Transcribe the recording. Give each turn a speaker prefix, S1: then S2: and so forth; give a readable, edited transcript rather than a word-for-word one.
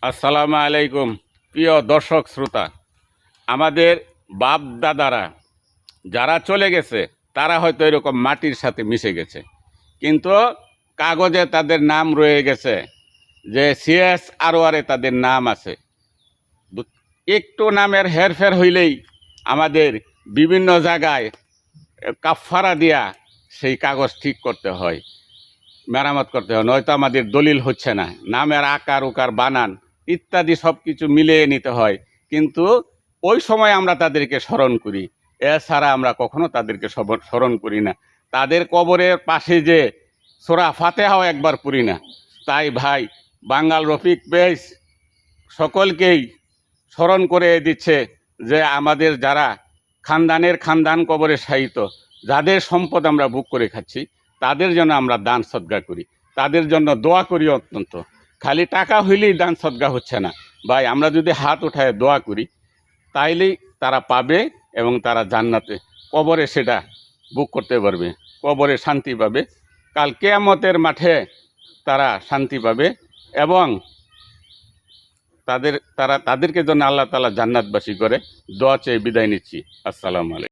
S1: আসসালামু আলাইকুম। প্রিয় দর্শক শ্রোতা, আমাদের বাপ দাদারা যারা চলে গেছে তারা হয়তো এরকম মাটির সাথে মিশে গেছে, কিন্তু কাগজে তাদের নাম রয়ে গেছে, যে সিএস আরওয়ারে তাদের নাম আছে। একটু নামের হেরফের হইলেই আমাদের বিভিন্ন জায়গায় কাফফারা দিয়া সেই কাগজ ঠিক করতে হয়, মেরামত করতে হয়, নয়তো আমাদের দলিল হচ্ছে না। নামের আকার উকার বানান ইত্যাদি সব কিছু মিলিয়ে নিতে হয়, কিন্তু ওই সময় আমরা তাদেরকে স্মরণ করি, এছাড়া আমরা কখনো তাদেরকে স্মরণ করি না। তাদের কবরের পাশে যে সূরা ফাতিহাও একবার পড়ি না। তাই ভাই, বাঙ্গাল রফিক পেজ সকলকেই স্মরণ করে দিচ্ছে যে আমাদের যারা খানদান কবরে শায়িত, যাদের সম্পদ আমরা বুক করে খাচ্ছি, তাদের জন্য আমরা দান সদকা করি, তাদের জন্য দোয়া করি। অত্যন্ত খালি টাকা হইলেই দান সদকা হচ্ছে না ভাই, আমরা যদি হাত উঠায় দোয়া করি তাইলেই তারা পাবে, এবং তারা জান্নাতে কবরে সেটা বুক করতে পারবে, কবরে শান্তি পাবে, কাল কিয়ামতের মাঠে তারা শান্তি পাবে, এবং তাদেরকে জন্য আল্লাহ তাআলা জান্নাতবাসী করে। দোয়া চেয়ে বিদায় নিচ্ছি। আসসালামু আলাইকুম।